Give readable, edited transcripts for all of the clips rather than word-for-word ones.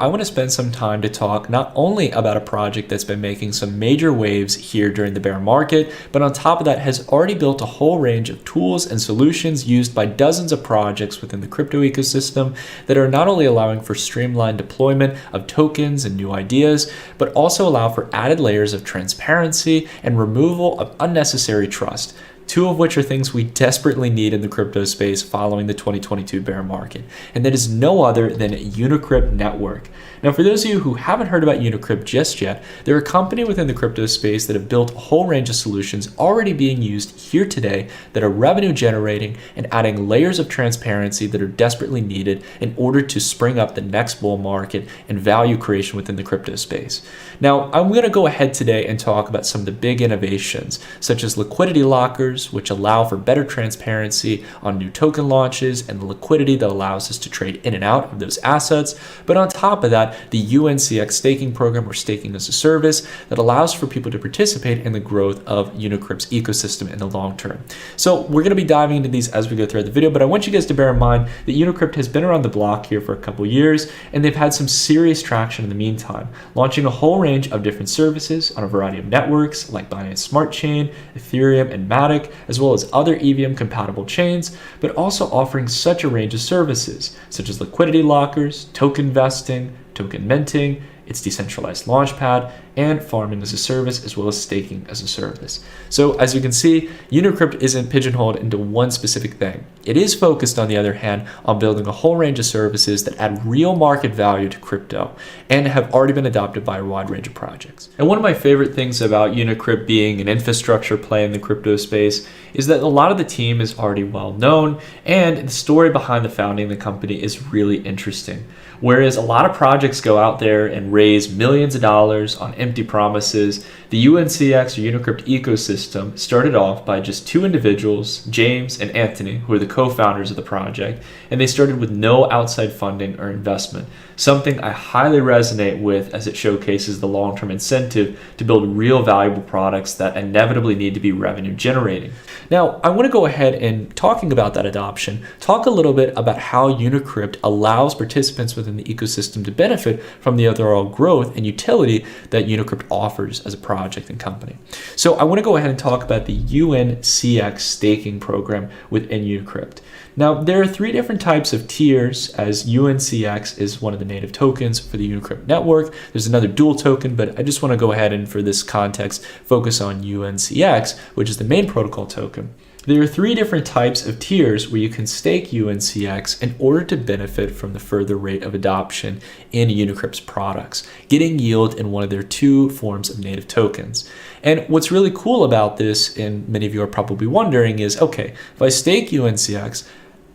I want to spend some time to talk not only about a project that's been making some major waves here during the bear market, but on top of that has already built a whole range of tools and solutions used by dozens of projects within the crypto ecosystem that are not only allowing for streamlined deployment of tokens and new ideas, but also allow for added layers of transparency and removal of unnecessary trust. Two of which are things we desperately need in the crypto space following the 2022 bear market, and that is no other than UniCrypt Network. Now, for those of you who haven't heard about UniCrypt just yet, they're a company within the crypto space that have built a whole range of solutions already being used here today that are revenue generating and adding layers of transparency that are desperately needed in order to spring up the next bull market and value creation within the crypto space. Now, I'm going to go ahead today and talk about some of the big innovations, such as liquidity lockers, which allow for better transparency on new token launches and the liquidity that allows us to trade in and out of those assets. But on top of that, the UNCX staking program, or staking as a service, that allows for people to participate in the growth of UniCrypt's ecosystem in the long term. So we're going to be diving into these as we go throughout the video, but I want you guys to bear in mind that UniCrypt has been around the block here for a couple years, and they've had some serious traction in the meantime, launching a whole range of different services on a variety of networks like Binance Smart Chain, Ethereum, and Matic, as well as other EVM compatible chains, but also offering such a range of services such as liquidity lockers, token vesting, token minting, its decentralized launchpad, and farming as a service, as well as staking as a service. So as you can see, UniCrypt isn't pigeonholed into one specific thing. It is focused, on the other hand, on building a whole range of services that add real market value to crypto and have already been adopted by a wide range of projects. And one of my favorite things about UniCrypt being an infrastructure play in the crypto space is that a lot of the team is already well known, and the story behind the founding of the company is really interesting. Whereas a lot of projects go out there and raise millions of dollars on empty promises, the UNCX or UniCrypt ecosystem started off by just two individuals, James and Anthony, who are the co-founders of the project, and they started with no outside funding or investment, something I highly resonate with as it showcases the long-term incentive to build real valuable products that inevitably need to be revenue generating. Now, I want to go ahead and, talking about that adoption, talk a little bit about how UniCrypt allows participants within the ecosystem to benefit from the overall growth and utility that UniCrypt offers as a project and company. So I want to go ahead and talk about the UNCX staking program within UniCrypt. Now, there are three different types of tiers, as UNCX is one of the native tokens for the UniCrypt network. There's another dual token, but I just want to go ahead and, for this context, focus on UNCX, which is the main protocol token. There are three different types of tiers where you can stake UNCX in order to benefit from the further rate of adoption in UniCrypt's products, getting yield in one of their two forms of native tokens. And what's really cool about this, and many of you are probably wondering, is, okay, if I stake UNCX,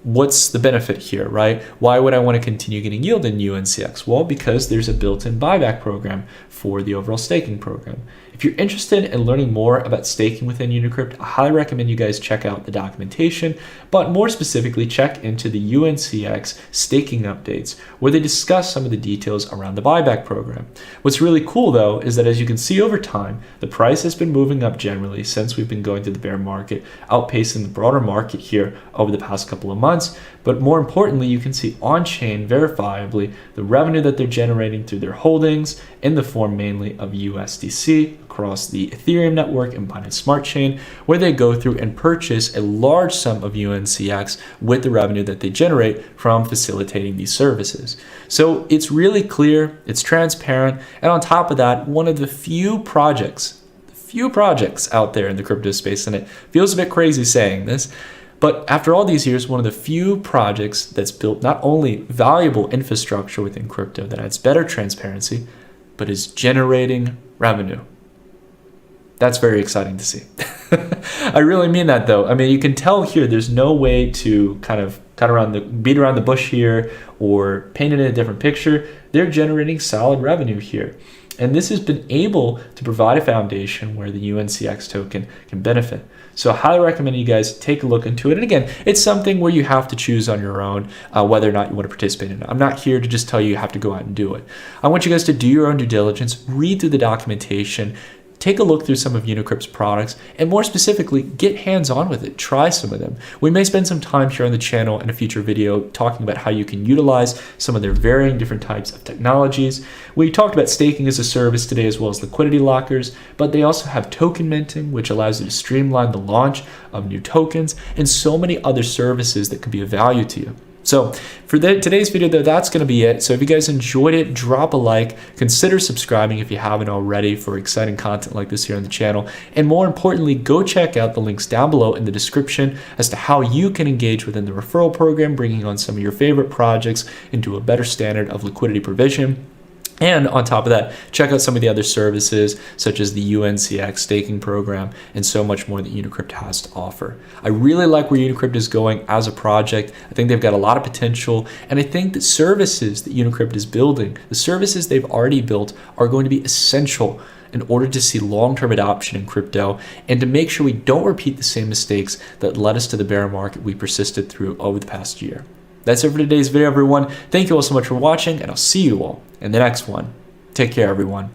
what's the benefit here, right? Why would I want to continue getting yield in UNCX? Well, because there's a built-in buyback program for the overall staking program. If you're interested in learning more about staking within UniCrypt, I highly recommend you guys check out the documentation, but more specifically, check into the UNCX staking updates, where they discuss some of the details around the buyback program. What's really cool, though, is that as you can see over time, the price has been moving up generally since we've been going through the bear market, outpacing the broader market here over the past couple of months. But more importantly, you can see on-chain verifiably the revenue that they're generating through their holdings in the form mainly of USDC across the Ethereum network and Binance Smart Chain, where they go through and purchase a large sum of UNCX with the revenue that they generate from facilitating these services. So it's really clear, it's transparent, and on top of that, one of the few projects out there in the crypto space, and it feels a bit crazy saying this, but after all these years, one of the few projects that's built not only valuable infrastructure within crypto that adds better transparency, but is generating revenue. That's very exciting to see. I really mean that, though. I mean, you can tell here there's no way to kind of beat around the bush here or paint it in a different picture. They're generating solid revenue here. And this has been able to provide a foundation where the UNCX token can benefit. So I highly recommend you guys take a look into it. And again, it's something where you have to choose on your own whether or not you want to participate in it. I'm not here to just tell you you have to go out and do it. I want you guys to do your own due diligence, read through the documentation, take a look through some of UniCrypt's products, and more specifically, get hands-on with it, try some of them. We may spend some time here on the channel in a future video talking about how you can utilize some of their varying different types of technologies. We talked about staking as a service today, as well as liquidity lockers, but they also have token minting, which allows you to streamline the launch of new tokens, and so many other services that could be of value to you. So for today's video though, that's going to be it. So if you guys enjoyed it, drop a like, consider subscribing if you haven't already for exciting content like this here on the channel. And more importantly, go check out the links down below in the description as to how you can engage within the referral program, bringing on some of your favorite projects into a better standard of liquidity provision. And on top of that, check out some of the other services such as the UNCX staking program and so much more that UniCrypt has to offer. I really like where UniCrypt is going as a project. I think they've got a lot of potential, and I think that services that UniCrypt is building, the services they've already built, are going to be essential in order to see long-term adoption in crypto and to make sure we don't repeat the same mistakes that led us to the bear market we persisted through over the past year. That's it for today's video, everyone. Thank you all so much for watching, and I'll see you all in the next one. Take care, everyone.